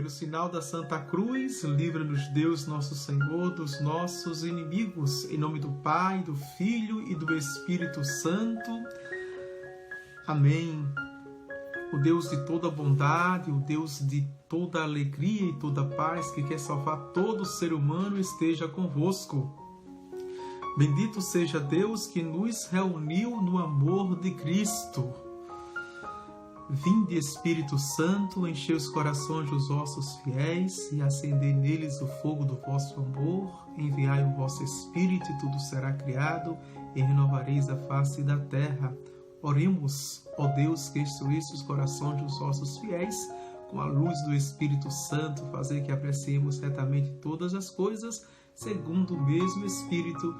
Pelo sinal da Santa Cruz, livra-nos Deus nosso Senhor dos nossos inimigos. Em nome do Pai, do Filho e do Espírito Santo. Amém. O Deus de toda bondade, o Deus de toda alegria e toda paz, que quer salvar todo ser humano, esteja convosco. Bendito seja Deus que nos reuniu no amor de Cristo. Vinde, Espírito Santo, enchei os corações dos vossos fiéis e acendei neles o fogo do vosso amor. Enviai o vosso Espírito e tudo será criado e renovareis a face da terra. Oremos, ó Deus, que instruísse os corações dos vossos fiéis, com a luz do Espírito Santo, fazer que apreciemos retamente todas as coisas, segundo o mesmo Espírito,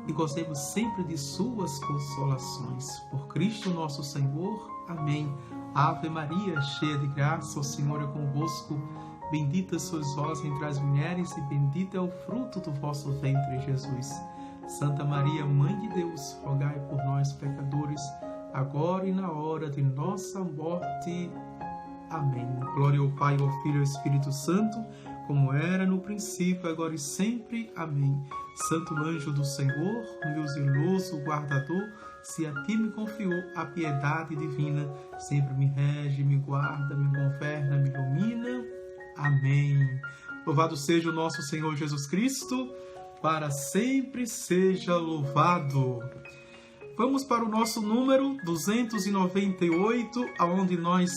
e gozemos sempre de suas consolações. Por Cristo nosso Senhor. Amém. Ave Maria, cheia de graça, o Senhor é convosco. Bendita sois vós entre as mulheres, e bendito é o fruto do vosso ventre, Jesus. Santa Maria, Mãe de Deus, rogai por nós, pecadores, agora e na hora de nossa morte. Amém. Glória ao Pai, ao Filho e ao Espírito Santo, como era no princípio, agora e sempre. Amém. Santo anjo do Senhor, meu zeloso guardador, se a ti me confiou a piedade divina, sempre me rege, me guarda, me governa, me ilumina. Amém. Louvado seja o nosso Senhor Jesus Cristo, para sempre seja louvado. Vamos para o nosso número 298, aonde nós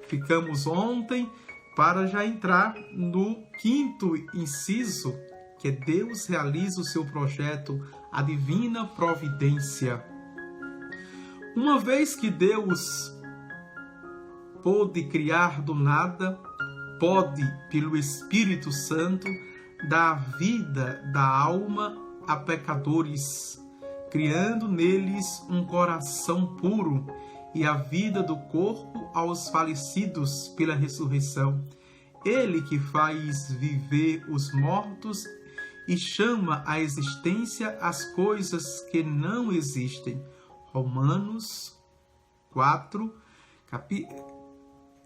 ficamos ontem, para já entrar no quinto inciso, que Deus realiza o seu projeto, a divina providência. Uma vez que Deus pôde criar do nada, pode, pelo Espírito Santo, dar vida da alma a pecadores, criando neles um coração puro, e a vida do corpo aos falecidos pela ressurreição. Ele que faz viver os mortos e chama à existência as coisas que não existem. Romanos 4,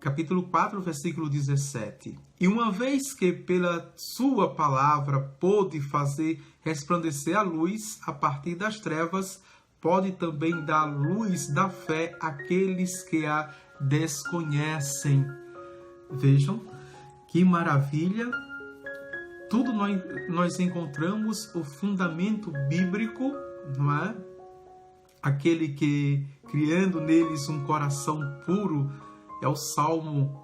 capítulo 4, versículo 17. E uma vez que pela sua palavra pôde fazer resplandecer a luz a partir das trevas, pode também dar luz da fé àqueles que a desconhecem. Vejam que maravilha! Tudo nós encontramos o fundamento bíblico, não é? Aquele que, criando neles um coração puro, é o Salmo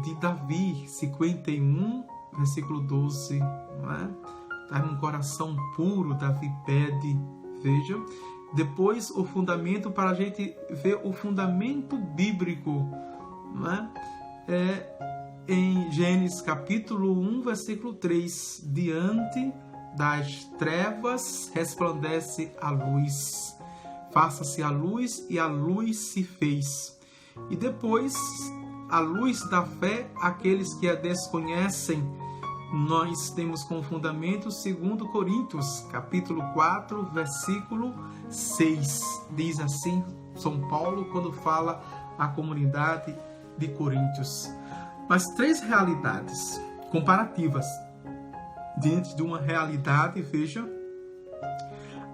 de Davi, 51, versículo 12, não é? Tá um coração puro, Davi pede. Veja, depois o fundamento, para a gente ver o fundamento bíblico, não é? Em Gênesis capítulo 1, versículo 3, diante das trevas resplandece a luz. Faça-se a luz, e a luz se fez. E depois, a luz da fé, aqueles que a desconhecem, nós temos como fundamento 2 Coríntios, capítulo 4, versículo 6. Diz assim São Paulo quando fala à comunidade de Coríntios. Mas três realidades comparativas. Diante de uma realidade, veja,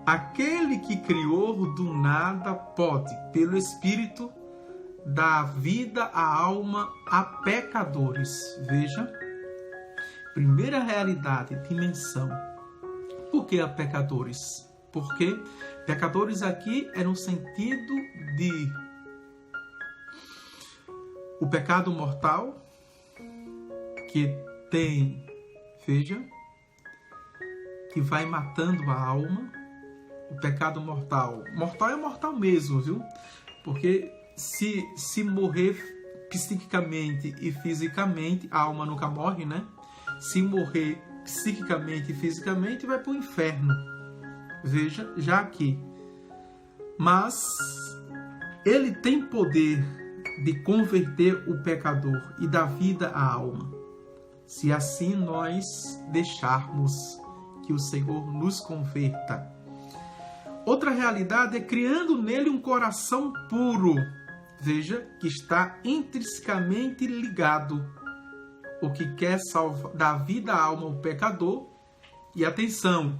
aquele que criou do nada pode, pelo Espírito, dar vida à alma a pecadores. Veja, primeira realidade, dimensão. Por que a pecadores? Porque pecadores aqui é no sentido de o pecado mortal, que tem, veja, que vai matando a alma. O pecado mortal. Mortal é mortal mesmo, viu? Porque se morrer psiquicamente e fisicamente, a alma nunca morre, né? Se morrer psiquicamente e fisicamente, vai para o inferno. Veja, já aqui. Mas ele tem poder de converter o pecador e dar vida à alma, se assim nós deixarmos que o Senhor nos converta. Outra realidade é criando nele um coração puro. Veja que está intrinsecamente ligado. O que quer dar vida à alma ao pecador. E atenção,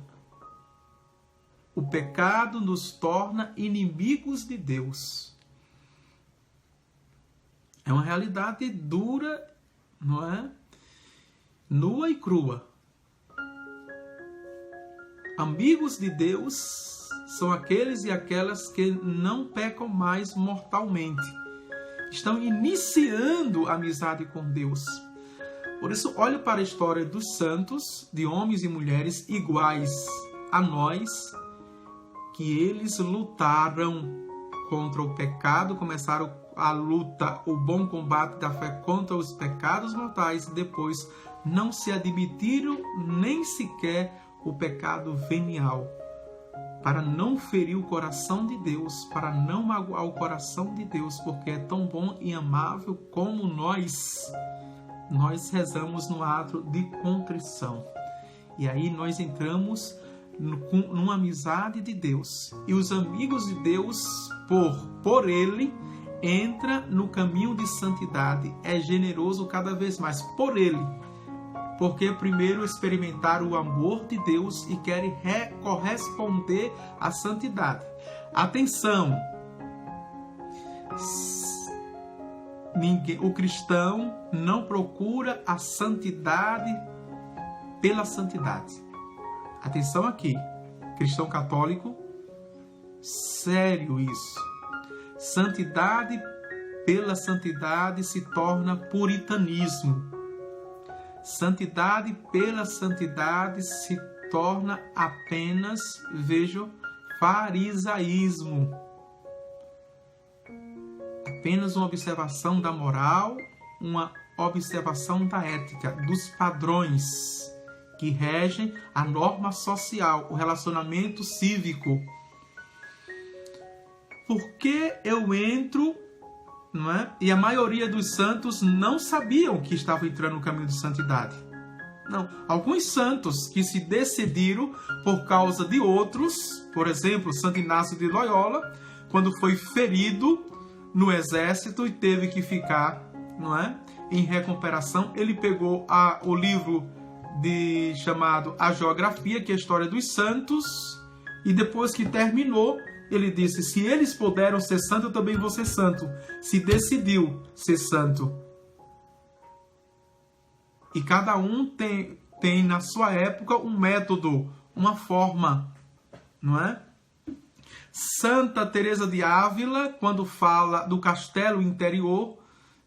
o pecado nos torna inimigos de Deus. É uma realidade dura, não é? Nua e crua. Amigos de Deus são aqueles e aquelas que não pecam mais mortalmente. Estão iniciando a amizade com Deus. Por isso, olhe para a história dos santos, de homens e mulheres iguais a nós, que eles lutaram contra o pecado, começaram a luta, o bom combate da fé contra os pecados mortais, e depois não se admitiram nem sequer o pecado venial, para não ferir o coração de Deus, para não magoar o coração de Deus, porque é tão bom e amável como nós rezamos no ato de contrição. E aí nós entramos numa amizade de Deus. E os amigos de Deus, por Ele, entra no caminho de santidade. É generoso cada vez mais por Ele. Porque primeiro experimentaram o amor de Deus e querem corresponder à santidade. Atenção! O cristão não procura a santidade pela santidade. Atenção aqui, cristão católico, sério isso. Santidade pela santidade se torna puritanismo. Santidade pela santidade se torna apenas, vejam, farisaísmo. Apenas uma observação da moral, uma observação da ética, dos padrões que regem a norma social, o relacionamento cívico. Por que eu entro, não é? E a maioria dos santos não sabiam que estavam entrando no caminho de santidade. Não, alguns santos que se decidiram por causa de outros, por exemplo, Santo Inácio de Loyola, quando foi ferido no exército e teve que ficar, não é, em recuperação, ele pegou o livro chamado A Geografia, que é a história dos santos, e depois que terminou, ele disse: se eles puderam ser santos, eu também vou ser santo. Se decidiu ser santo. E cada um tem na sua época um método, uma forma, não é? Santa Teresa de Ávila, quando fala do castelo interior,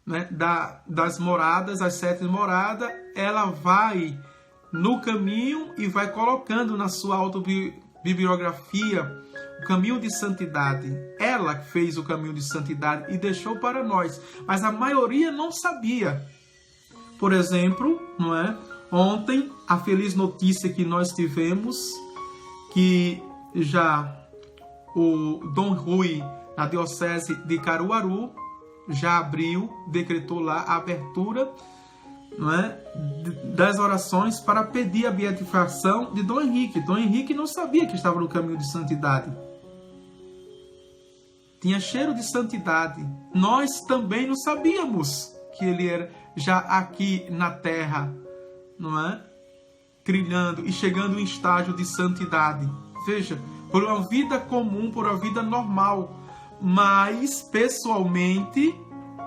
né, das moradas, as 7 moradas, ela vai no caminho e vai colocando na sua autobiografia o caminho de santidade. Ela fez o caminho de santidade e deixou para nós, mas a maioria não sabia. Por exemplo, não é? Ontem, a feliz notícia que nós tivemos, que já o Dom Rui, na diocese de Caruaru, já abriu, decretou lá a abertura, não é, das orações para pedir a beatificação de Dom Henrique. Dom Henrique não sabia que estava no caminho de santidade. Tinha cheiro de santidade. Nós também não sabíamos que ele era já aqui na terra, não é? Trilhando e chegando em estágio de santidade. Veja, por uma vida comum, por uma vida normal, mas pessoalmente,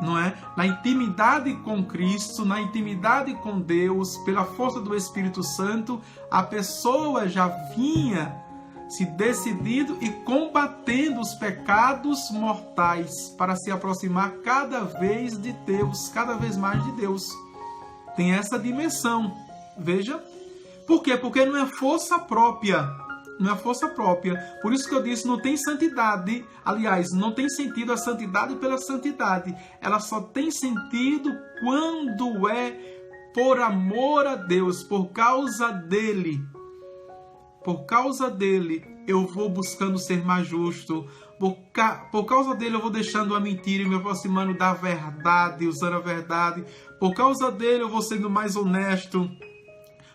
não é? Na intimidade com Cristo, na intimidade com Deus, pela força do Espírito Santo, a pessoa já vinha se decidindo e combatendo os pecados mortais para se aproximar cada vez de Deus, cada vez mais de Deus. Tem essa dimensão, veja. Por quê? Porque não é força própria. Não é força própria. Por isso que eu disse, não tem santidade. Aliás, não tem sentido a santidade pela santidade. Ela só tem sentido quando é por amor a Deus, por causa dele. Por causa dele, eu vou buscando ser mais justo. Por causa dele, eu vou deixando a mentira e me aproximando da verdade, usando a verdade. Por causa dele, eu vou sendo mais honesto.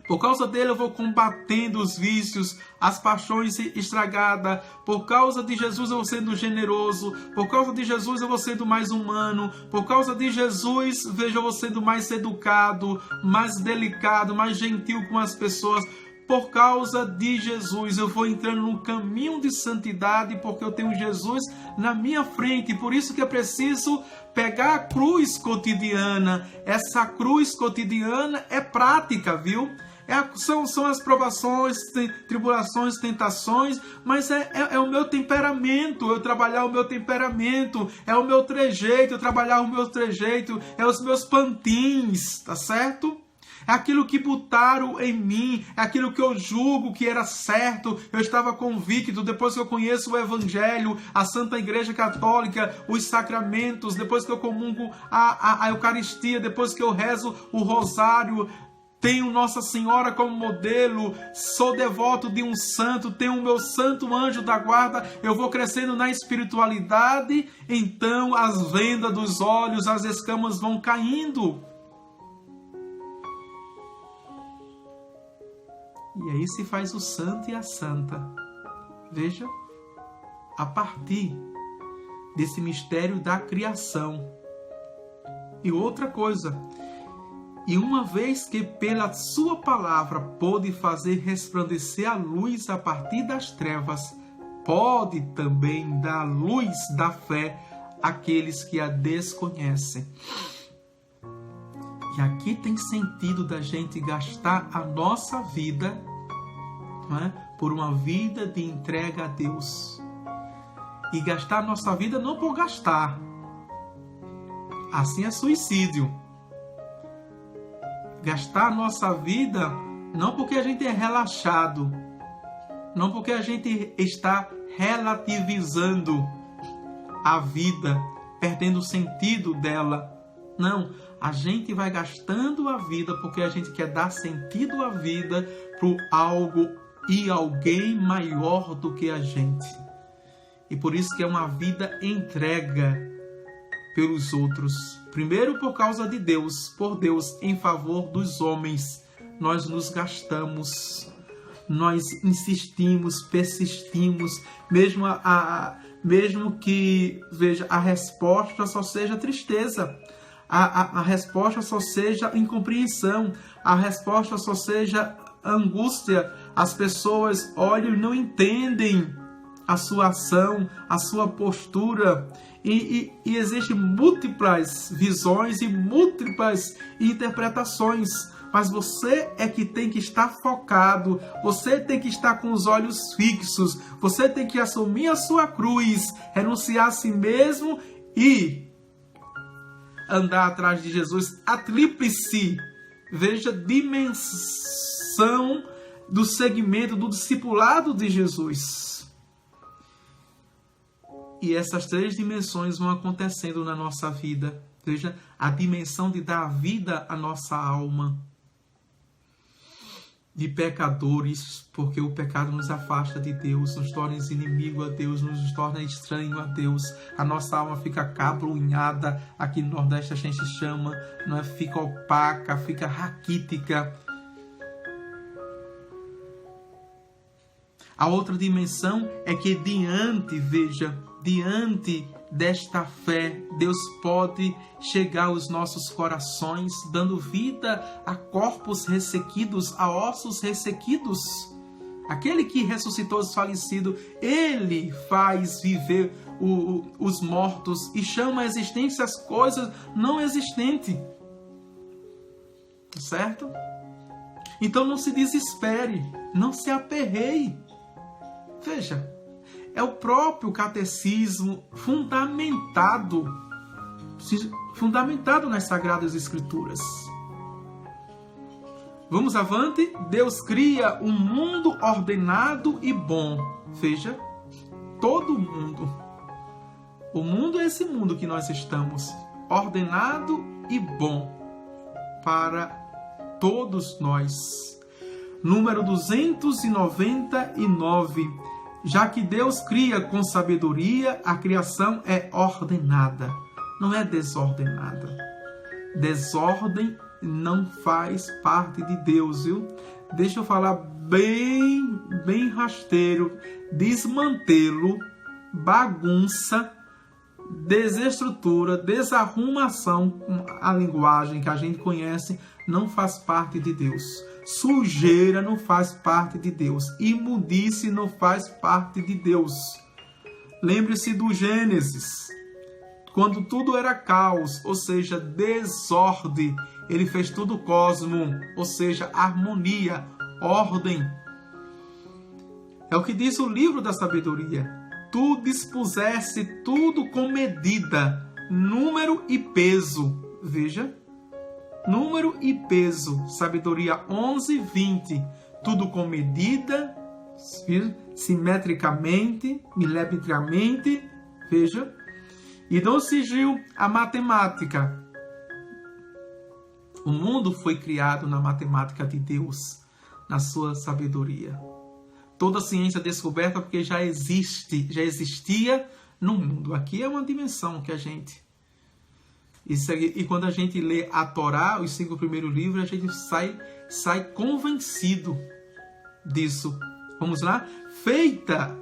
Por causa dele eu vou combatendo os vícios, as paixões estragadas. Por causa de Jesus eu vou sendo generoso. Por causa de Jesus eu vou sendo mais humano. Por causa de Jesus, veja, eu vou sendo mais educado, mais delicado, mais gentil com as pessoas. Por causa de Jesus eu vou entrando no caminho de santidade, porque eu tenho Jesus na minha frente. Por isso que é preciso pegar a cruz cotidiana. Essa cruz cotidiana é prática, viu? São as provações, tribulações, tentações, mas é o meu temperamento, eu trabalhar o meu temperamento, é o meu trejeito, eu trabalhar o meu trejeito, é os meus pantins, tá certo? É aquilo que botaram em mim, é aquilo que eu julgo que era certo, eu estava convicto, depois que eu conheço o Evangelho, a Santa Igreja Católica, os sacramentos, depois que eu comungo a Eucaristia, depois que eu rezo o Rosário, tenho Nossa Senhora como modelo, sou devoto de um santo, tenho o meu santo anjo da guarda, eu vou crescendo na espiritualidade, então as vendas dos olhos, as escamas vão caindo. E aí se faz o santo e a santa. Veja, a partir desse mistério da criação. E outra coisa, e uma vez que pela sua palavra pôde fazer resplandecer a luz a partir das trevas, pode também dar luz da fé àqueles que a desconhecem. E aqui tem sentido da gente gastar a nossa vida, não é? Por uma vida de entrega a Deus. E gastar a nossa vida não por gastar. Assim é suicídio. Gastar a nossa vida não porque a gente é relaxado, não porque a gente está relativizando a vida, perdendo o sentido dela. Não, a gente vai gastando a vida porque a gente quer dar sentido à vida para algo e alguém maior do que a gente. E por isso que é uma vida entrega pelos outros. Primeiro por causa de Deus, por Deus, em favor dos homens. Nós nos gastamos, nós insistimos, persistimos, mesmo que, veja, a resposta só seja tristeza. A resposta só seja incompreensão, a resposta só seja angústia. As pessoas olham e não entendem a sua ação, a sua postura. E existem múltiplas visões e múltiplas interpretações. Mas você é que tem que estar focado, você tem que estar com os olhos fixos, você tem que assumir a sua cruz, renunciar a si mesmo e andar atrás de Jesus, a tríplice, veja, dimensão do segmento, do discipulado de Jesus. E essas três dimensões vão acontecendo na nossa vida. Veja, a dimensão de dar vida à nossa alma, de pecadores, porque o pecado nos afasta de Deus, nos torna inimigo a Deus, nos torna estranho a Deus. A nossa alma fica cabrunhada, aqui no Nordeste a gente chama, não é? Fica opaca, fica raquítica. A outra dimensão é que diante desta fé, Deus pode chegar aos nossos corações, dando vida a corpos ressequidos, a ossos ressequidos. Aquele que ressuscitou os falecidos, Ele faz viver os mortos e chama a existência as coisas não existentes. Certo? Então não se desespere, não se aperreie. Veja, é o próprio catecismo fundamentado nas Sagradas Escrituras. Vamos avante? Deus cria um mundo ordenado e bom. Veja, todo mundo. O mundo é esse mundo que nós estamos, ordenado e bom para todos nós. Número 299. Já que Deus cria com sabedoria, a criação é ordenada, não é desordenada. Desordem não faz parte de Deus, viu? deixa eu falar bem rasteiro, desmantelo, bagunça, desestrutura, desarrumação, a linguagem que a gente conhece, não faz parte de Deus. Sujeira não faz parte de Deus. Imundice não faz parte de Deus. Lembre-se do Gênesis, quando tudo era caos, ou seja, desordem. Ele fez tudo cosmo, ou seja, harmonia, ordem. É o que diz o livro da sabedoria. Tu dispuseste tudo com medida, número e peso. Veja, número e peso. Sabedoria 11:20. Tudo com medida, simetricamente, milimetricamente. Veja. E não surgiu a matemática. O mundo foi criado na matemática de Deus, na sua sabedoria. Toda ciência descoberta porque já existia no mundo. Aqui é uma dimensão que a gente... E quando a gente lê a Torá, os 5 primeiros livros, a gente sai convencido disso. Vamos lá? Feita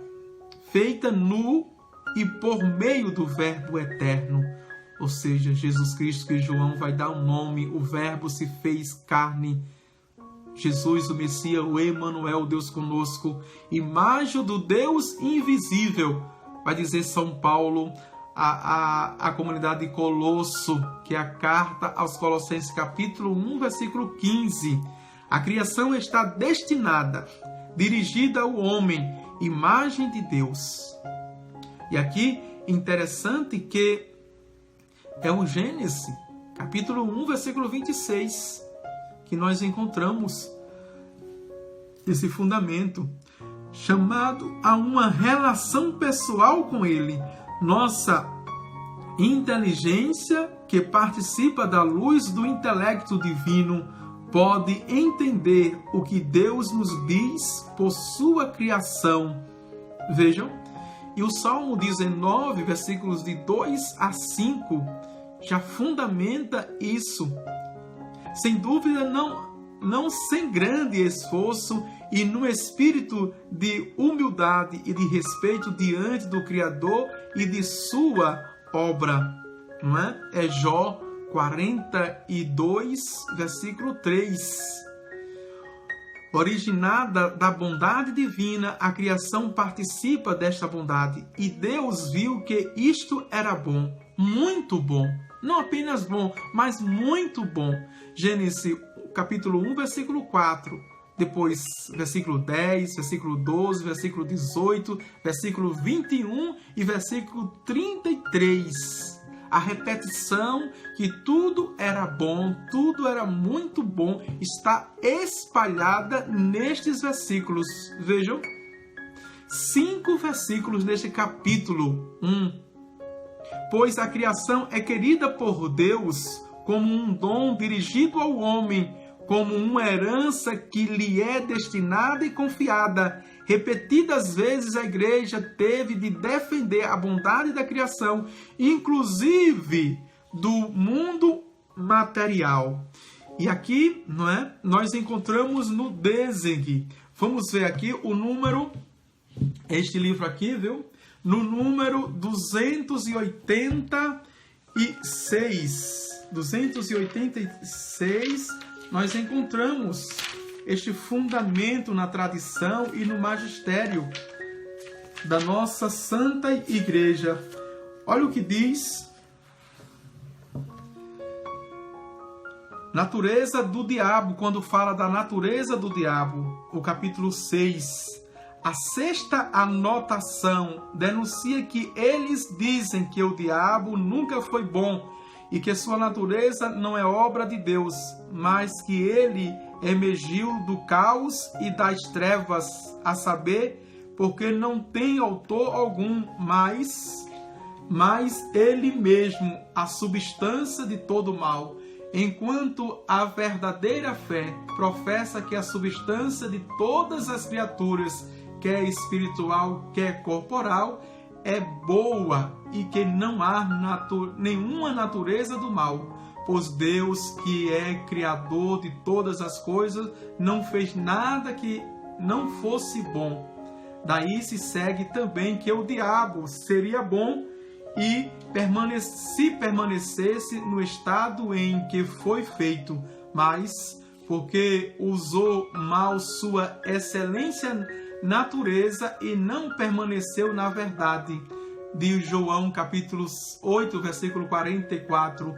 no e por meio do Verbo eterno. Ou seja, Jesus Cristo, que João vai dar um nome, o Verbo se fez carne. Jesus, o Messias, o Emanuel, Deus conosco, imagem do Deus invisível, vai dizer São Paulo, a comunidade de Colosso, que é a carta aos Colossenses, capítulo 1, versículo 15. A criação está destinada, dirigida ao homem, imagem de Deus. E aqui, interessante que é o Gênesis, capítulo 1, versículo 26, que nós encontramos esse fundamento, chamado a uma relação pessoal com Ele. Nossa inteligência, que participa da luz do intelecto divino, pode entender o que Deus nos diz por sua criação. Vejam, e o Salmo 19, versículos de 2 a 5, já fundamenta isso. Sem dúvida, não sem grande esforço e no espírito de humildade e de respeito diante do Criador e de sua obra. Não é? É Jó 42, versículo 3. Originada da bondade divina, a criação participa desta bondade. E Deus viu que isto era bom, muito bom. Não apenas bom, mas muito bom. Gênesis capítulo 1, versículo 4. Depois, versículo 10, versículo 12, versículo 18, versículo 21 e versículo 33. A repetição que tudo era bom, tudo era muito bom, está espalhada nestes versículos. Vejam, 5 versículos neste capítulo 1. Pois a criação é querida por Deus como um dom dirigido ao homem, como uma herança que lhe é destinada e confiada. Repetidas vezes a igreja teve de defender a bondade da criação, inclusive do mundo material. E aqui, não é? Nós encontramos no Deseng. Vamos ver aqui o número, este livro aqui, viu? No número 286. 286, nós encontramos este fundamento na tradição e no magistério da nossa Santa Igreja. Olha o que diz. Natureza do diabo, quando fala da natureza do diabo, o capítulo 6. A sexta anotação denuncia que eles dizem que o diabo nunca foi bom e que sua natureza não é obra de Deus, mas que ele emergiu do caos e das trevas, a saber, porque não tem autor algum, mas ele mesmo, a substância de todo mal, enquanto a verdadeira fé professa que a substância de todas as criaturas, quer espiritual, quer corporal, é boa e que não há nenhuma natureza do mal, pois Deus, que é Criador de todas as coisas, não fez nada que não fosse bom. Daí se segue também que o diabo seria bom e se permanecesse no estado em que foi feito, mas porque usou mal sua excelência natureza e não permaneceu na verdade. De João capítulo 8, versículo 44,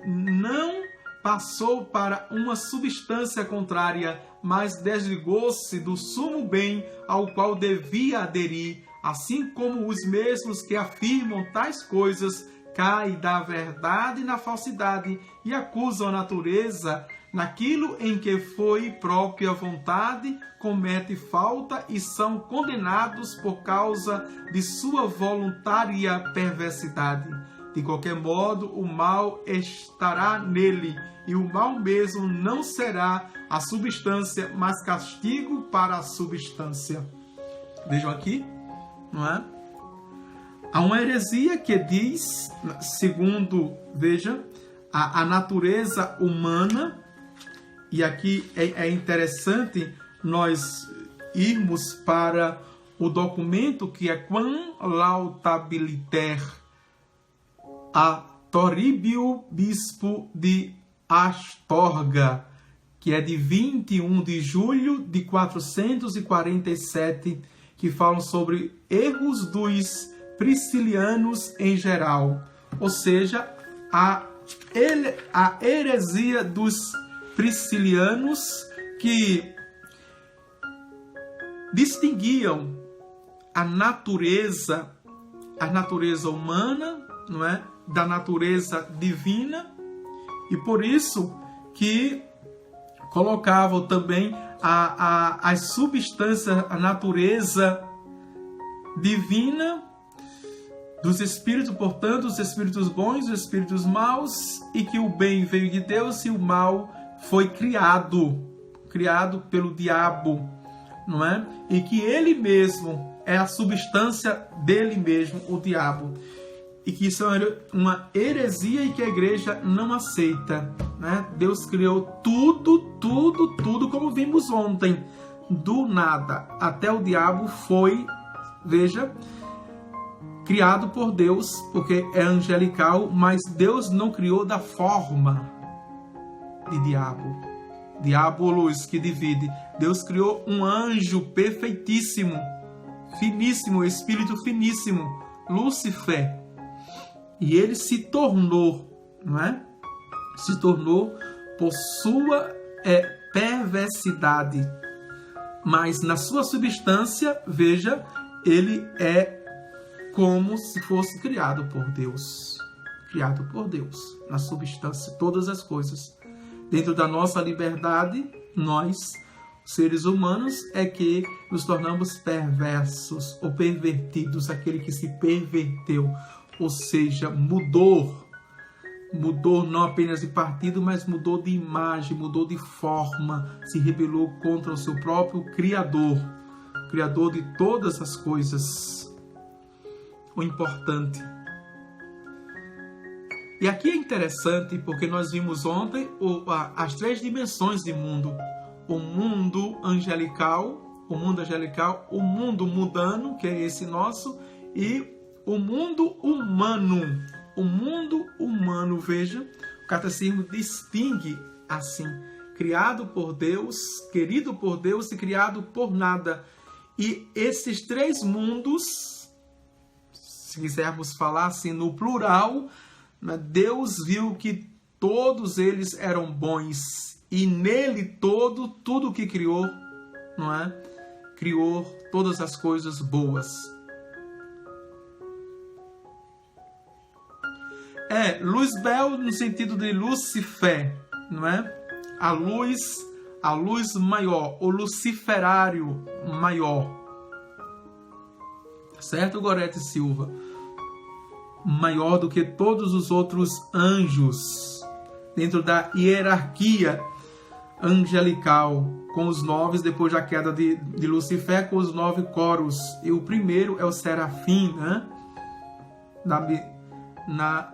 não passou para uma substância contrária, mas desligou-se do sumo bem ao qual devia aderir, assim como os mesmos que afirmam tais coisas caem da verdade na falsidade e acusam a natureza naquilo em que foi própria vontade, comete falta e são condenados por causa de sua voluntária perversidade. De qualquer modo, o mal estará nele, e o mal mesmo não será a substância, mas castigo para a substância. Vejam aqui, não é? Há uma heresia que diz, segundo, veja, a natureza humana, e aqui é interessante nós irmos para o documento que é Quam Lautabiliter a Toribio Bispo de Astorga, que é de 21 de julho de 447, que falam sobre erros dos priscilianos em geral, ou seja, a heresia dos priscilianos, que distinguiam a natureza humana, não é, da natureza divina, e por isso que colocavam também as substâncias, a natureza divina dos espíritos, portanto, os espíritos bons, os espíritos maus, e que o bem veio de Deus e o mal foi criado pelo diabo, não é? E que ele mesmo é a substância dele mesmo, o diabo. E que isso é uma heresia e que a igreja não aceita, né? Deus criou tudo, como vimos ontem, do nada. Até o diabo foi, veja, criado por Deus, porque é angelical, mas Deus não criou da forma de diabo. Diabolos, que divide. Deus criou um anjo perfeitíssimo, finíssimo, espírito finíssimo, Lúcifer. E ele se tornou, não é? Se tornou por sua perversidade. Mas na sua substância, veja, ele é como se fosse criado por Deus. Criado por Deus. Na substância, todas as coisas. Dentro da nossa liberdade, nós, seres humanos, é que nos tornamos perversos ou pervertidos. Aquele que se perverteu. Ou seja, mudou não apenas de partido, mas mudou de imagem, mudou de forma, se rebelou contra o seu próprio Criador de todas as coisas, o importante. E aqui é interessante porque nós vimos ontem as três dimensões de mundo: o mundo angelical, o mundo mundano, que é esse nosso, e o mundo humano. O mundo humano, veja, o catecismo distingue assim: criado por Deus, querido por Deus e criado por nada. E esses três mundos, se quisermos falar assim no plural, Deus viu que todos eles eram bons, e nele tudo que criou, não é? Criou todas as coisas boas. Luz bel no sentido de Lúcifer, não é? A luz maior, o luciferário maior. Certo, Gorete Silva? Maior do que todos os outros anjos, dentro da hierarquia angelical, com os 9, depois da queda de Lucifer, com os 9 coros. E o primeiro é o serafim, né? Na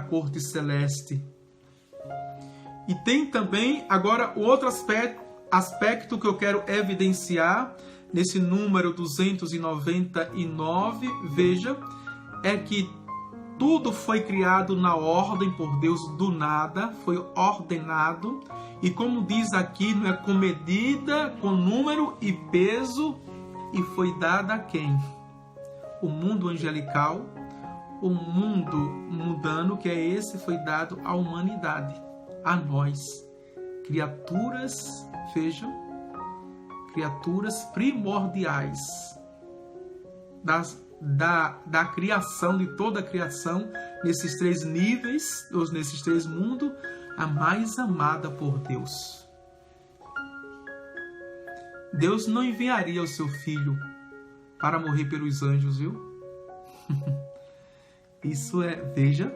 corte celeste. E tem também, agora, o outro aspecto que eu quero evidenciar nesse número 299, veja, é que tudo foi criado na ordem por Deus do nada, foi ordenado. E como diz aqui, não é com medida, com número e peso, e foi dada a quem? O mundo angelical, o mundo mundano, que é esse, foi dado à humanidade, a nós, criaturas, vejam, criaturas primordiais da criação, de toda a criação, nesses três níveis, ou nesses três mundos, a mais amada por Deus. Deus não enviaria o seu filho para morrer pelos anjos, viu? Isso é, veja,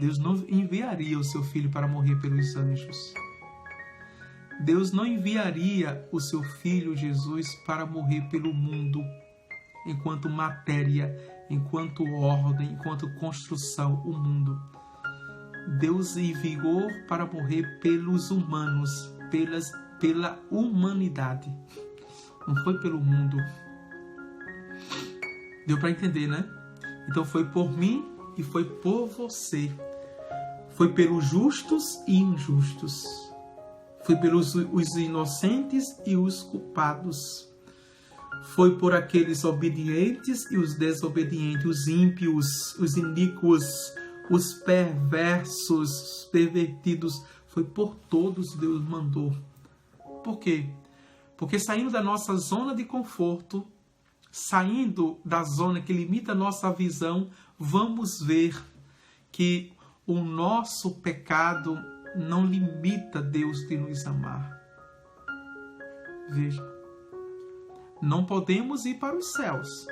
Deus não enviaria o seu filho para morrer pelos anjos. Deus não enviaria o seu filho Jesus para morrer pelo mundo, enquanto matéria, enquanto ordem, enquanto construção, o mundo. Deus enviou para morrer pelos humanos, pela humanidade. Não foi pelo mundo. Deu para entender, né? Então foi por mim e foi por você. Foi pelos justos e injustos. Foi pelos os inocentes e os culpados. Foi por aqueles obedientes e os desobedientes, os ímpios, os iníquos, os perversos, os pervertidos. Foi por todos Deus mandou. Por quê? Porque saindo da nossa zona de conforto, saindo da zona que limita a nossa visão, vamos ver que o nosso pecado não limita Deus de nos amar. Veja, não podemos ir para os céus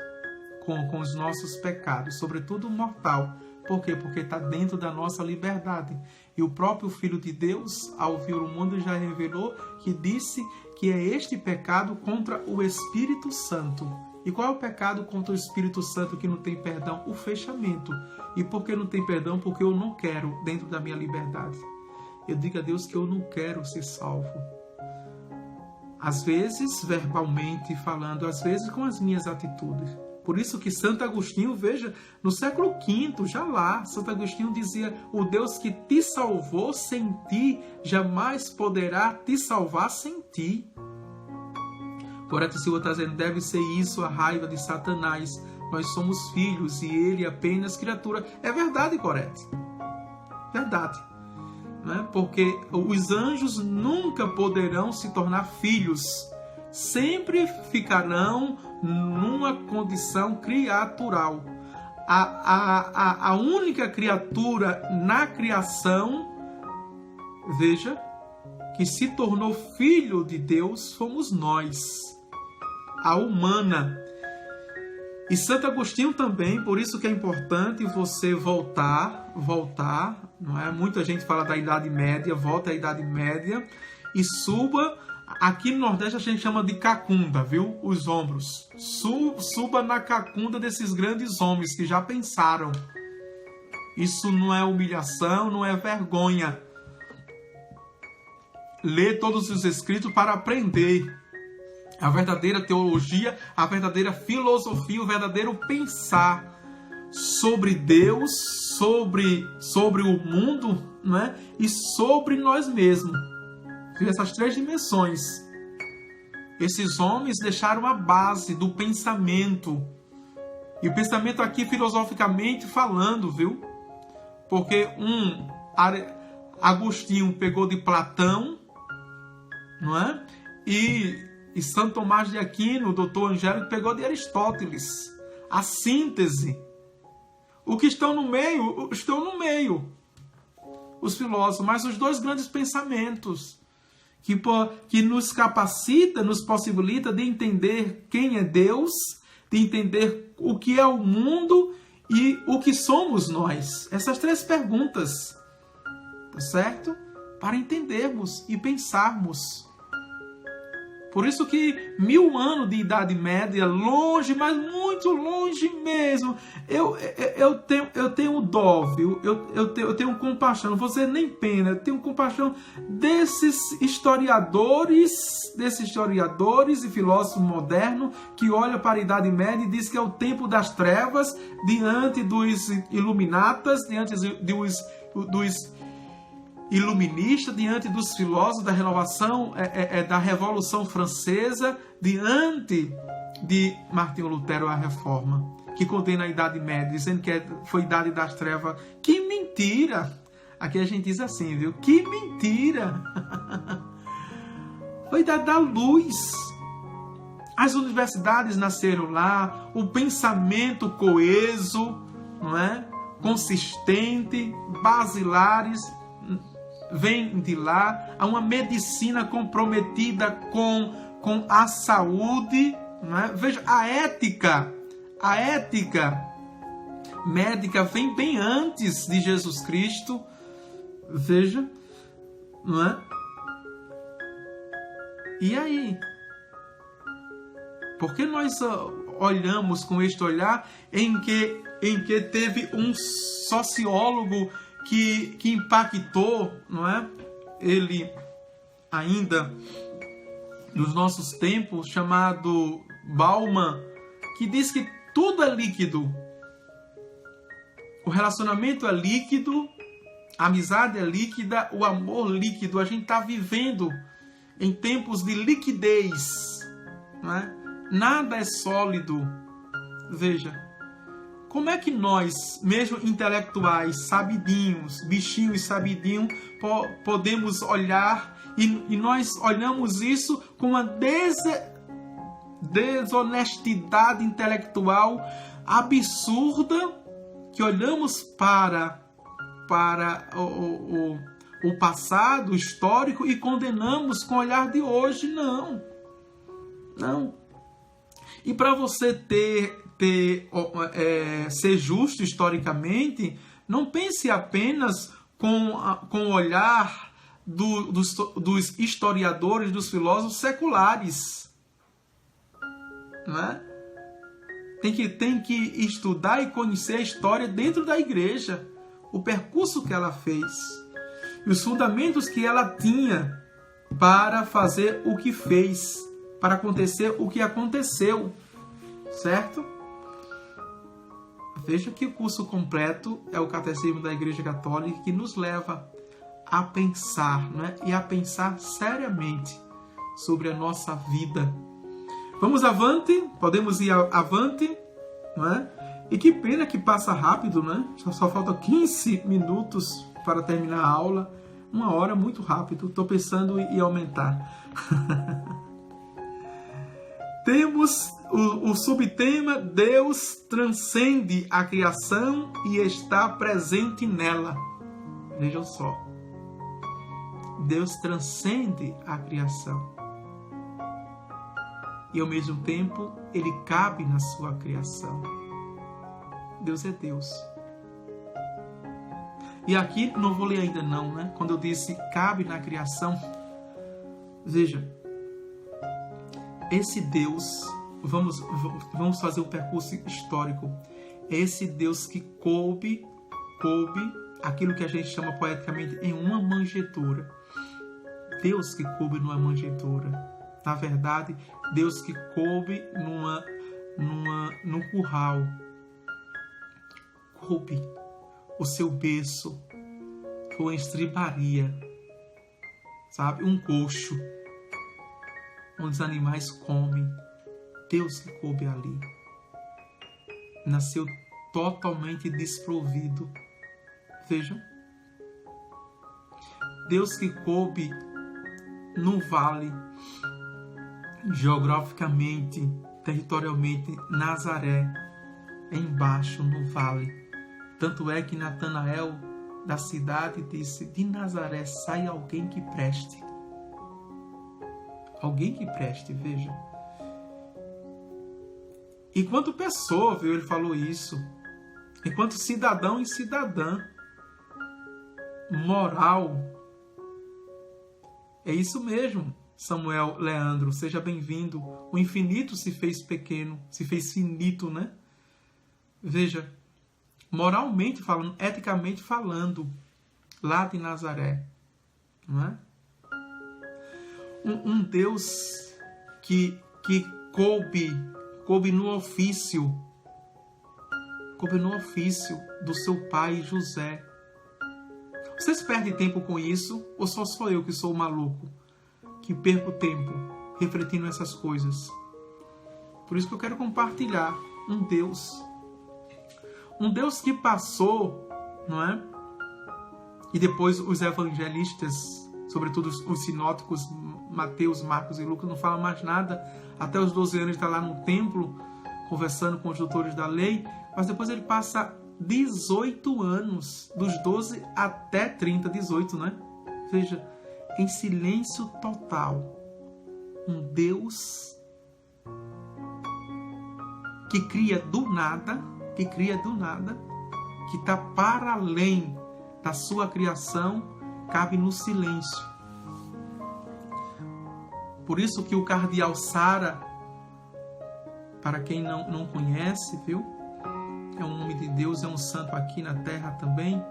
com os nossos pecados, sobretudo o mortal. Por quê? Porque está dentro da nossa liberdade. E o próprio Filho de Deus, ao vir o mundo, já revelou que disse que é este pecado contra o Espírito Santo. E qual é o pecado contra o Espírito Santo que não tem perdão? O fechamento. E por que não tem perdão? Porque eu não quero dentro da minha liberdade. Eu digo a Deus que eu não quero ser salvo. Às vezes, verbalmente falando, às vezes com as minhas atitudes. Por isso que Santo Agostinho, veja, no século V, já lá, Santo Agostinho dizia: o Deus que te salvou sem ti, jamais poderá te salvar sem ti. Correto, Silva está dizendo, deve ser isso a raiva de Satanás. Nós somos filhos e ele apenas criatura. É verdade, Correto. Verdade. Não é? Porque os anjos nunca poderão se tornar filhos. Sempre ficarão numa condição criatural. A única criatura na criação, veja, que se tornou filho de Deus fomos nós, a humana. E Santo Agostinho também, por isso que é importante você voltar, não é? Muita gente fala da Idade Média, volta à Idade Média e suba. Aqui no Nordeste a gente chama de cacunda, viu? Os ombros. Suba na cacunda desses grandes homens que já pensaram. Isso não é humilhação, não é vergonha. Lê todos os escritos para aprender a verdadeira teologia, a verdadeira filosofia, o verdadeiro pensar sobre Deus, sobre o mundo, não é? E sobre nós mesmos. Essas três dimensões. Esses homens deixaram a base do pensamento. E o pensamento aqui filosoficamente falando, viu? Porque Agostinho pegou de Platão, não é? E Santo Tomás de Aquino, o doutor Angélico, pegou de Aristóteles. A síntese. O que estão no meio, os filósofos, mas os dois grandes pensamentos que nos capacita, nos possibilita de entender quem é Deus, de entender o que é o mundo e o que somos nós. Essas três perguntas, tá certo? Para entendermos e pensarmos. Por isso que 1000 anos de Idade Média, longe, mas muito longe mesmo. Eu tenho dó, viu? Eu tenho compaixão, não vou dizer nem pena, eu tenho compaixão desses historiadores e filósofos modernos que olham para a Idade Média e dizem que é o tempo das trevas diante dos iluminatas, diante dos iluministas, diante dos filósofos da renovação, da Revolução Francesa, diante de Martinho Lutero, a Reforma, que condena a Idade Média, dizendo que foi a Idade das Trevas. Que mentira! Aqui a gente diz assim, viu? Que mentira! Foi a Idade da Luz. As universidades nasceram lá, o pensamento coeso, não é? Consistente, basilares, vem de lá. Há uma medicina comprometida com a saúde, não é? Veja, a ética médica vem bem antes de Jesus Cristo. Veja, não é? E aí? Por que nós olhamos com este olhar em que teve um sociólogo que impactou, não é? Ele ainda nos nossos tempos, chamado Bauman, que diz que tudo é líquido. O relacionamento é líquido, a amizade é líquida, o amor líquido. A gente está vivendo em tempos de liquidez, não é? Nada é sólido. Veja, como é que nós, mesmo intelectuais, sabidinhos, bichinhos sabidinhos, podemos olhar e nós olhamos isso com uma desonestidade intelectual absurda, que olhamos para o passado, o histórico, e condenamos com o olhar de hoje? Não. E para você ser justo historicamente, não pense apenas com o olhar dos historiadores, dos filósofos seculares. Não é? Tem que estudar e conhecer a história dentro da igreja, o percurso que ela fez e os fundamentos que ela tinha para fazer o que fez, para acontecer o que aconteceu, certo? Veja que o curso completo é o Catecismo da Igreja Católica, que nos leva a pensar, né? E a pensar seriamente sobre a nossa vida. Vamos avante, podemos ir avante, não é? E que pena que passa rápido, né? Só faltam 15 minutos para terminar a aula. 1 hora, muito rápido. Estou pensando em aumentar. Temos o subtema: Deus transcende a criação e está presente nela. Vejam só. Deus transcende a criação. E ao mesmo tempo, Ele cabe na sua criação. Deus é Deus. E aqui, não vou ler ainda não, né? Quando eu disse cabe na criação, veja, esse Deus, vamos fazer um percurso histórico. Esse Deus que coube aquilo que a gente chama poeticamente em uma manjedoura. Deus que coube numa manjedoura. Na verdade, Deus que coube num curral. Coube o seu berço, foi uma estribaria, sabe? Um coxo, onde os animais comem. Deus que coube ali. Nasceu totalmente desprovido. Vejam. Deus que coube no vale, geograficamente, territorialmente, Nazaré, embaixo no vale. Tanto é que Natanael da cidade disse: de Nazaré sai alguém que preste. Alguém que preste, veja. Enquanto pessoa, viu, ele falou isso. Enquanto cidadão e cidadã. Moral. É isso mesmo. Samuel Leandro, seja bem-vindo. O infinito se fez pequeno, se fez finito, né? Veja, moralmente falando, eticamente falando, lá de Nazaré, não é? Um Deus que coube no ofício do seu pai José. Vocês perdem tempo com isso? Ou só sou eu que sou maluco, que perco tempo refletindo essas coisas? Por isso que eu quero compartilhar um Deus que passou, não é? E depois os evangelistas, sobretudo os sinóticos, Mateus, Marcos e Lucas, não falam mais nada. Até os 12 anos ele está lá no templo, conversando com os doutores da lei. Mas depois ele passa 18 anos, dos 12 até 30, 18, né? Veja, em silêncio total. Um Deus que cria do nada, que está para além da sua criação, cabe no silêncio. Por isso que o cardeal Sara, para quem não conhece, viu? É um homem de Deus, é um santo aqui na terra também.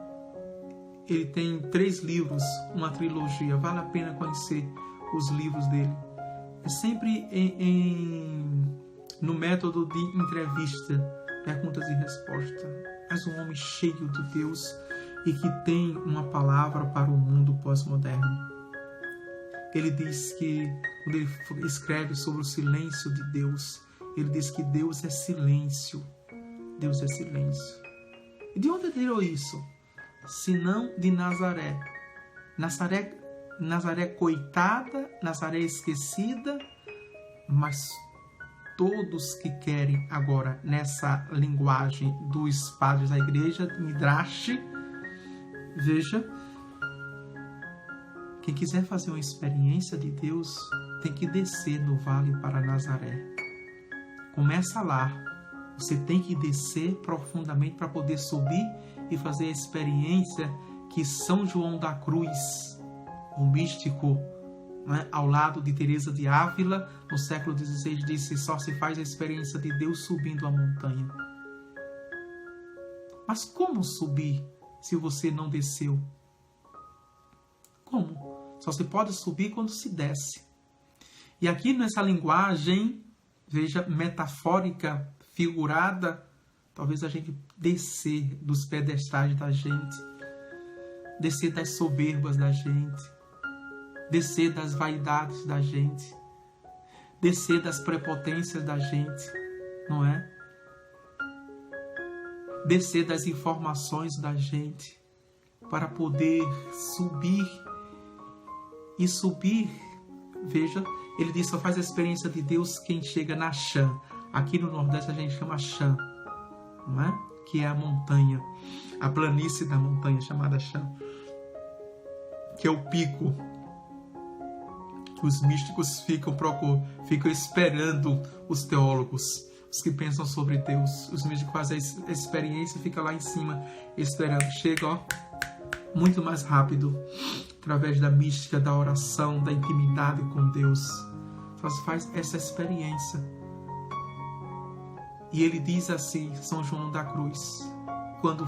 Ele tem 3 livros, uma trilogia. Vale a pena conhecer os livros dele. É sempre no método de entrevista, perguntas e respostas. Mas um homem cheio de Deus e que tem uma palavra para o mundo pós-moderno. Ele diz que, quando ele escreve sobre o silêncio de Deus, ele diz que Deus é silêncio. Deus é silêncio. E de onde ele tirou isso? Senão de Nazaré. Nazaré coitada, Nazaré esquecida, mas todos que querem agora, nessa linguagem dos padres da igreja, Midrash, veja, quem quiser fazer uma experiência de Deus, tem que descer no vale para Nazaré. Começa lá. Você tem que descer profundamente para poder subir e fazer a experiência que São João da Cruz, o místico, né, ao lado de Teresa de Ávila, no século XVI, disse: só se faz a experiência de Deus subindo a montanha. Mas como subir se você não desceu? Como? Só se pode subir quando se desce. E aqui nessa linguagem, veja, metafórica, figurada, talvez a gente descer dos pedestais da gente, descer das soberbas da gente, descer das vaidades da gente, descer das prepotências da gente, não é? Descer das informações da gente, para poder subir. E subir, veja, ele diz: só faz a experiência de Deus quem chega na Chã. Aqui no Nordeste a gente chama Chã, não é? Que é a montanha, a planície da montanha chamada Chã, que é o pico que os místicos ficam esperando os teólogos, os que pensam sobre Deus. Os místicos fazem a experiência e ficam lá em cima esperando. Chega, ó, muito mais rápido, através da mística, da oração, da intimidade com Deus. Só se faz essa experiência. E ele diz assim, São João da Cruz, quando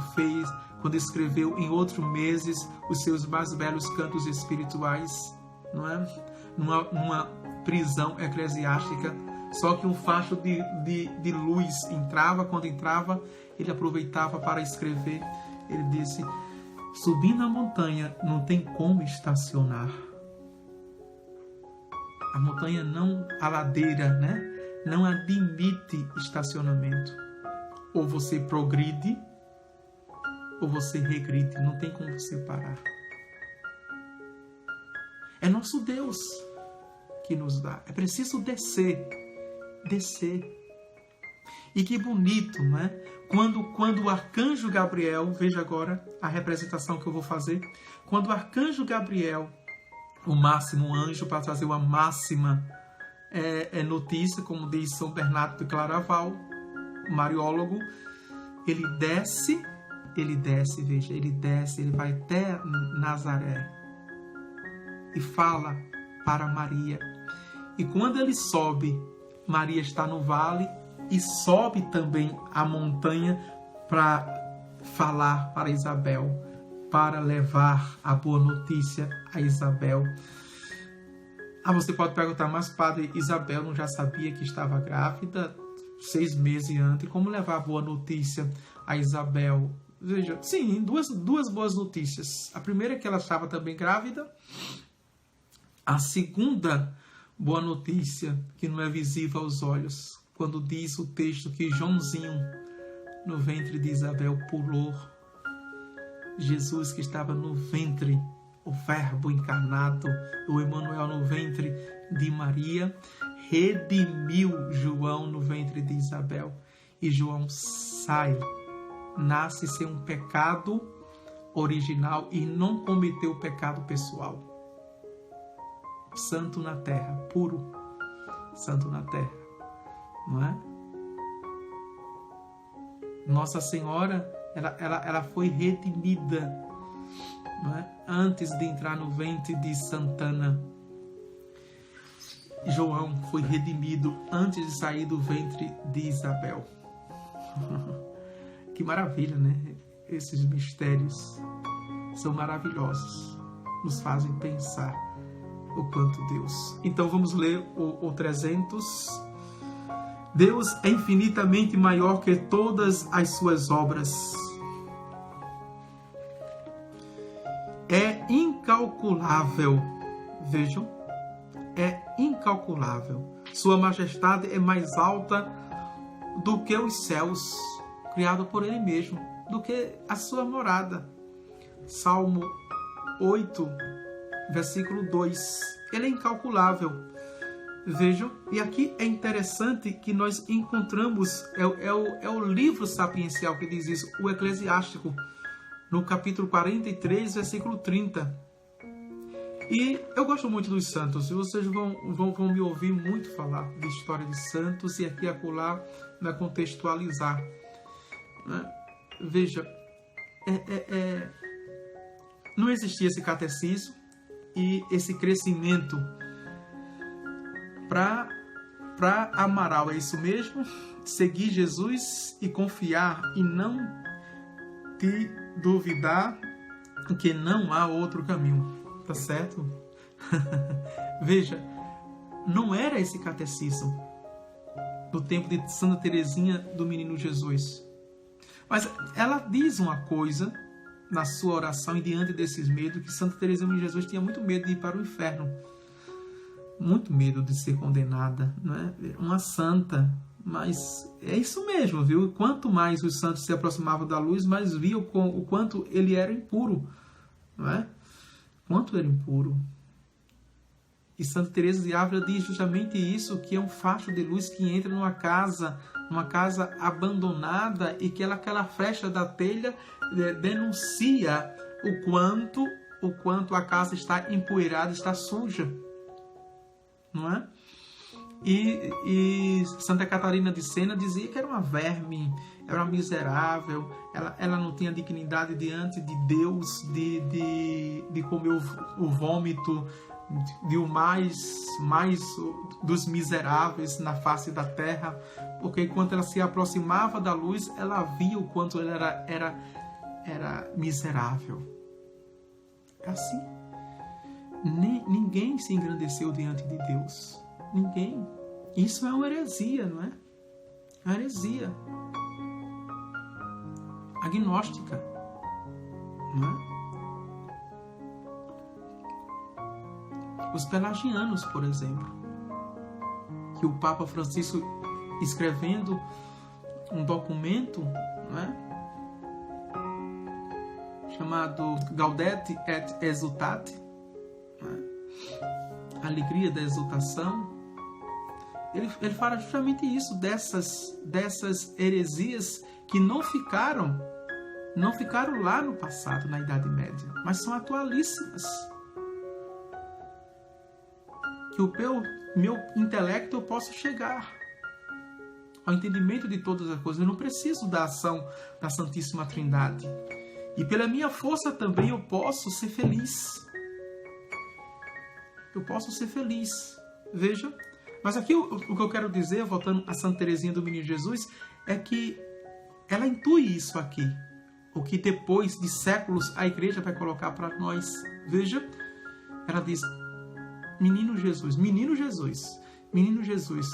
escreveu em outros meses os seus mais belos cantos espirituais, não é? Numa prisão eclesiástica, só que um facho de luz entrava. Quando entrava, ele aproveitava para escrever. Ele disse: subindo a montanha não tem como estacionar. A montanha a ladeira, né? Não admite estacionamento. Ou você progride, ou você regride. Não tem como você parar. É nosso Deus que nos dá. É preciso descer. Descer. E que bonito, não é? Quando o arcanjo Gabriel, veja agora a representação que eu vou fazer. Quando o arcanjo Gabriel, o máximo anjo para trazer uma máxima notícia, como diz São Bernardo de Claraval, o mariólogo, ele desce, ele vai até Nazaré e fala para Maria. E quando ele sobe, Maria está no vale e sobe também a montanha para falar para Isabel, para levar a boa notícia a Isabel. Você pode perguntar, mas padre, Isabel não já sabia que estava grávida 6 meses antes? Como levar a boa notícia a Isabel? Veja, sim, duas boas notícias. A primeira é que ela estava também grávida. A segunda boa notícia, que não é visível aos olhos, quando diz o texto que Joãozinho, no ventre de Isabel, pulou. Jesus, que estava no ventre, o Verbo encarnado, o Emmanuel no ventre de Maria, redimiu João no ventre de Isabel. E João sai, nasce sem um pecado original e não cometeu o pecado pessoal. Santo na terra, puro, santo na terra, não é? Nossa Senhora, ela foi redimida, não é? Antes de entrar no ventre de Santana. João foi redimido antes de sair do ventre de Isabel. Que maravilha, né? Esses mistérios são maravilhosos, nos fazem pensar o quanto Deus. Então vamos ler o 300. Deus é infinitamente maior que todas as suas obras. É incalculável. Vejam, é incalculável. Sua majestade é mais alta do que os céus, criado por Ele mesmo, do que a sua morada. Salmo 8, versículo 2. Ele é incalculável. Vejam, e aqui é interessante que nós encontramos, é o livro sapiencial que diz isso, o Eclesiástico, no capítulo 43, versículo 30. E eu gosto muito dos santos, e vocês vão me ouvir muito falar de história de santos, e aqui e acolá, né, contextualizar. Né? Veja, não existia esse catecismo e esse crescimento para Amaral, é isso mesmo? Seguir Jesus e confiar e não te duvidar que não há outro caminho, tá certo? Veja, não era esse catecismo do tempo de Santa Teresinha do Menino Jesus, mas ela diz uma coisa na sua oração e diante desses medos, que Santa Teresinha do Menino Jesus tinha muito medo de ir para o inferno, muito medo de ser condenada, né? Uma santa, mas é isso mesmo, viu? Quanto mais os santos se aproximavam da luz, mais viam o quanto ele era impuro, não é? Quanto era impuro. E Santa Teresa de Ávila diz justamente isso, que é um facho de luz que entra numa casa abandonada, e que aquela flecha da telha denuncia o quanto a casa está empoeirada, está suja. Não é? E Santa Catarina de Sena dizia que era uma verme, era uma miserável, ela não tinha dignidade diante de Deus, de comer o vômito de o mais dos miseráveis na face da terra, porque enquanto ela se aproximava da luz, ela via o quanto ela era miserável. É assim. Ninguém se engrandeceu diante de Deus. Ninguém. Isso é uma heresia, não é? É uma heresia agnóstica, não é? Os pelagianos, por exemplo, que o Papa Francisco, escrevendo um documento, não é? Chamado Gaudete et Exultate, alegria da exultação, ele fala justamente isso, dessas heresias que não ficaram lá no passado, na Idade Média, mas são atualíssimas. Que o meu intelecto eu possa chegar ao entendimento de todas as coisas. Eu não preciso da ação da Santíssima Trindade. E pela minha força também eu posso ser feliz. Eu posso ser feliz. Veja. Mas aqui o que eu quero dizer, voltando a Santa Teresinha do Menino Jesus, é que ela intui isso aqui. O que depois de séculos a igreja vai colocar para nós. Veja, ela diz, menino Jesus, menino Jesus, menino Jesus,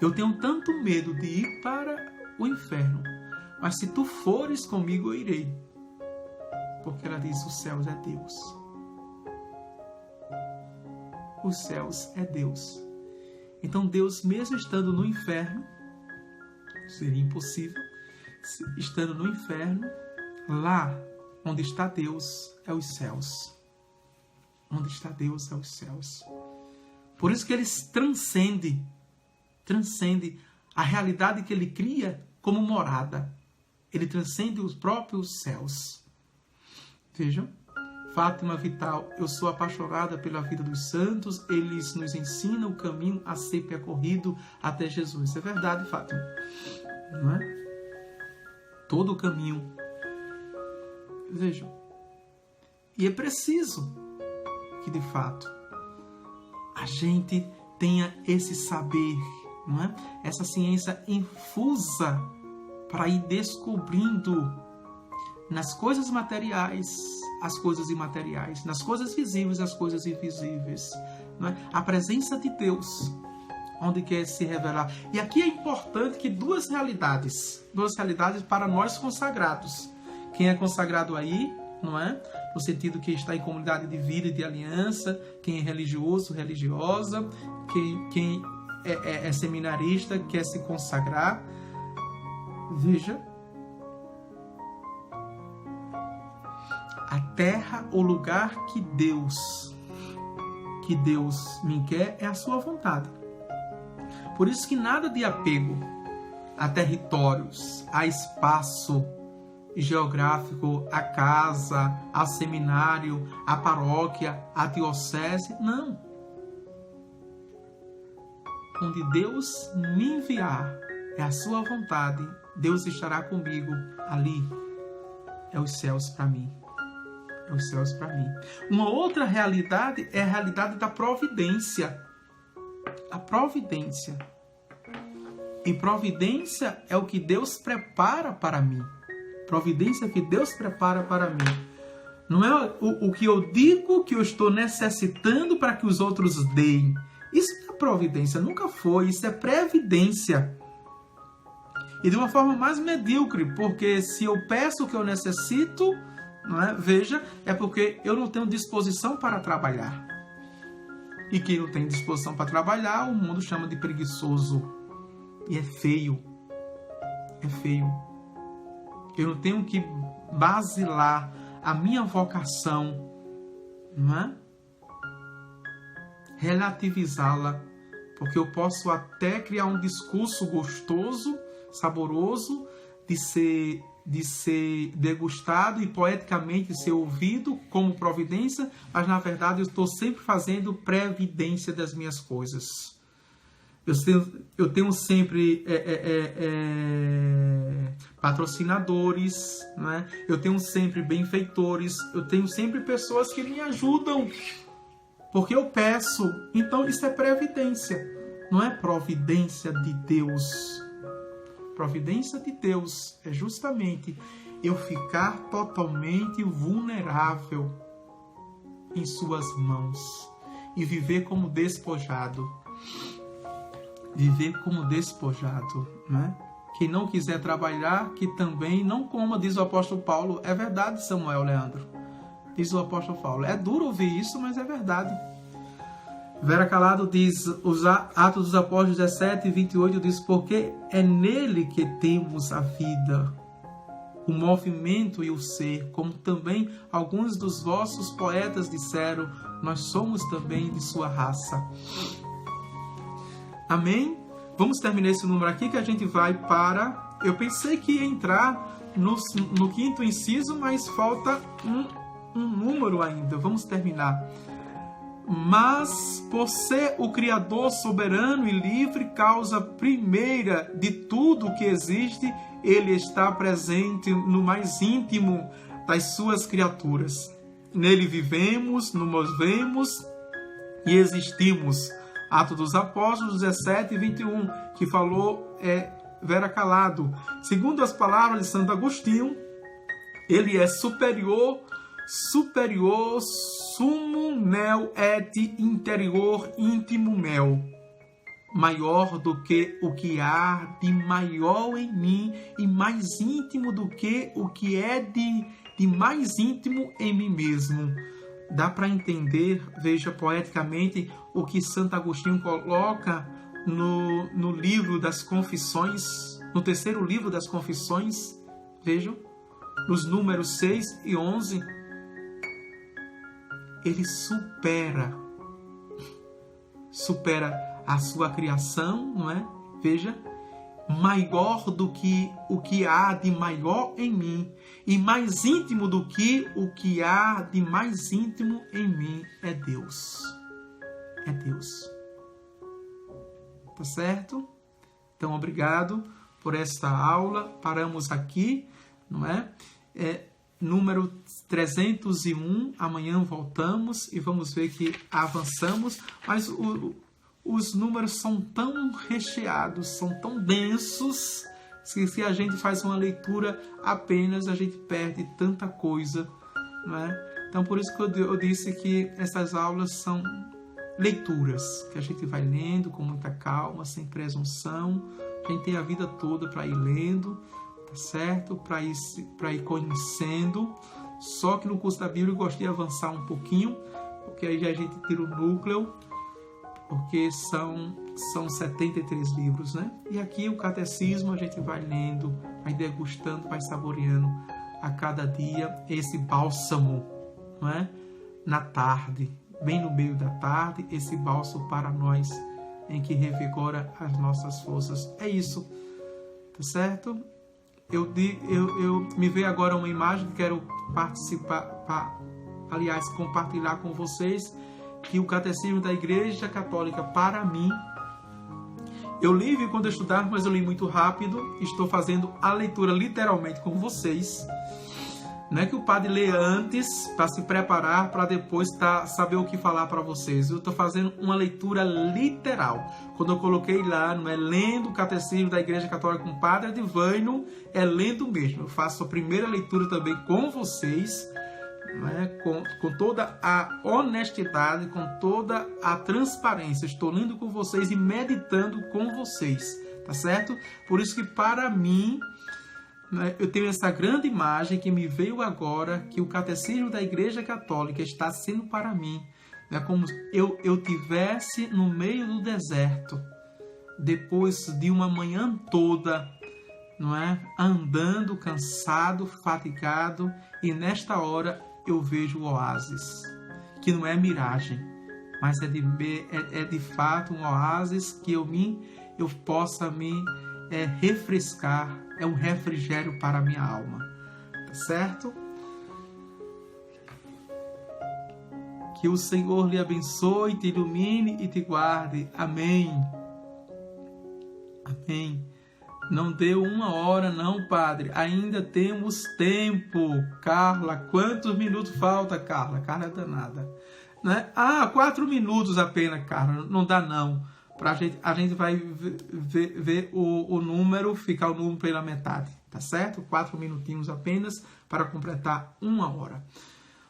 eu tenho tanto medo de ir para o inferno, mas se tu fores comigo eu irei. Porque ela diz, os céus é Deus. Os céus é Deus. Então Deus, mesmo estando no inferno, seria impossível, estando no inferno, lá onde está Deus é os céus. Onde está Deus é os céus. Por isso que ele transcende a realidade que ele cria como morada. Ele transcende os próprios céus. Vejam, Fátima Vital, eu sou apaixonada pela vida dos santos, eles nos ensinam o caminho a ser percorrido até Jesus. É verdade, Fátima, não é? Todo o caminho. Vejam, e é preciso que, de fato, a gente tenha esse saber, não é? Essa ciência infusa para ir descobrindo nas coisas materiais as coisas imateriais, nas coisas visíveis as coisas invisíveis, não é? A presença de Deus, onde quer se revelar. E aqui é importante que duas realidades para nós consagrados. Quem é consagrado aí, não é? No sentido que está em comunidade de vida e de aliança, quem é religioso, religiosa, quem é seminarista, quer se consagrar. Veja, a terra, o lugar que Deus me quer é a sua vontade. Por isso que nada de apego a territórios, a espaço geográfico, a casa, a seminário, a paróquia, a diocese, não. Onde Deus me enviar, é a sua vontade, Deus estará comigo ali. É os céus para mim. É os céus para mim. Uma outra realidade é a realidade da providência. A providência. E providência é o que Deus prepara para mim. Providência é o que Deus prepara para mim. Não é o que eu digo que eu estou necessitando para que os outros deem. Isso não é providência, nunca foi. Isso é previdência. E de uma forma mais medíocre, porque se eu peço o que eu necessito, não é? Veja, é porque eu não tenho disposição para trabalhar. E quem não tem disposição para trabalhar, o mundo chama de preguiçoso. E é feio. É feio. Eu não tenho que basilar a minha vocação, não é? Relativizá-la. Porque eu posso até criar um discurso gostoso, saboroso, de ser degustado e poeticamente ser ouvido como providência, mas na verdade eu estou sempre fazendo previdência das minhas coisas. Eu tenho sempre patrocinadores, né? Eu tenho sempre benfeitores, eu tenho sempre pessoas que me ajudam, porque eu peço. Então isso é previdência, não é providência de Deus. Providência de Deus é justamente eu ficar totalmente vulnerável em suas mãos e viver como despojado. Viver como despojado, né? Quem não quiser trabalhar, que também não coma, diz o apóstolo Paulo. É verdade, Samuel Leandro. Diz o apóstolo Paulo. É duro ouvir isso, mas é verdade. Vera Calado diz, os Atos dos Apóstolos 17 e 28 diz, porque é nele que temos a vida, o movimento e o ser, como também alguns dos vossos poetas disseram, nós somos também de sua raça. Amém? Vamos terminar esse número aqui que a gente vai para... Eu pensei que ia entrar no quinto inciso, mas falta um número ainda. Vamos terminar. Mas, por ser o Criador soberano e livre, causa primeira de tudo que existe, Ele está presente no mais íntimo das suas criaturas. Nele vivemos, nos movemos e existimos. Atos dos Apóstolos 17 e 21, que falou Vera Calado. Segundo as palavras de Santo Agostinho, ele é superior, sumum nel et interior intimum mel. Maior do que o que há de maior em mim e mais íntimo do que o que é de mais íntimo em mim mesmo. Dá para entender, veja poeticamente, o que Santo Agostinho coloca no livro das Confissões, no terceiro livro das Confissões, vejam, nos números 6 e 11, ele supera a sua criação, não é? Veja, maior do que o que há de maior em mim e mais íntimo do que o que há de mais íntimo em mim é Deus. É Deus. Tá certo? Então, obrigado por esta aula. Paramos aqui, não é? Número 301. Amanhã voltamos e vamos ver que avançamos. Mas os números são tão recheados, são tão densos, que se a gente faz uma leitura apenas, a gente perde tanta coisa, não é? Então, por isso que eu disse que essas aulas são leituras, que a gente vai lendo com muita calma, sem presunção. A gente tem a vida toda para ir lendo, tá certo? Para ir conhecendo. Só que no curso da Bíblia eu gosto de avançar um pouquinho, porque aí a gente tira o núcleo, porque são 73 livros, né? E aqui o catecismo a gente vai lendo, vai degustando, vai saboreando a cada dia esse bálsamo, não é? Na tarde, bem no meio da tarde, esse bálsamo para nós, em que revigora as nossas forças. É isso, tá certo? Eu me veio agora uma imagem que quero compartilhar com vocês, que o Catecismo da Igreja Católica, para mim, eu li quando eu estudava, mas eu li muito rápido. Estou fazendo a leitura literalmente com vocês. Não é que o padre lê antes para se preparar, para depois saber o que falar para vocês. Eu estou fazendo uma leitura literal. Quando eu coloquei lá, não é lendo o Catecismo da Igreja Católica com o Padre Adivânio, é lendo mesmo. Eu faço a primeira leitura também com vocês, né, com toda a honestidade, com toda a transparência. Estou lendo com vocês e meditando com vocês, tá certo? Por isso que para mim, né, eu tenho essa grande imagem que me veio agora, que o Catecismo da Igreja Católica está sendo para mim, né, como eu tivesse no meio do deserto, depois de uma manhã toda, não é, andando, cansado, fatigado, e nesta hora eu vejo o oásis, que não é miragem, mas é de fato um oásis que eu possa me refrescar, é um refrigério para a minha alma, tá certo? Que o Senhor lhe abençoe, te ilumine e te guarde. Amém. Amém. Não deu 1 hora não, Padre. Ainda temos tempo. Carla, quantos minutos falta, Carla? Carla é danada, né? 4 minutos apenas, Carla. Não dá não. A gente vai ver o número, ficar o número pela metade, tá certo? 4 minutinhos apenas para completar 1 hora.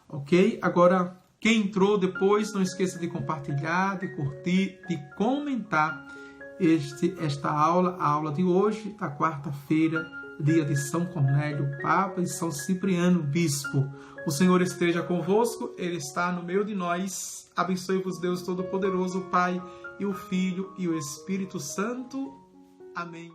Ok? Agora, quem entrou depois, não esqueça de compartilhar, de curtir, de comentar esta aula, a aula de hoje, da quarta-feira, dia de São Cornélio Papa e São Cipriano Bispo. O Senhor esteja convosco, Ele está no meio de nós. Abençoe-vos Deus Todo-Poderoso, o Pai e o Filho e o Espírito Santo. Amém.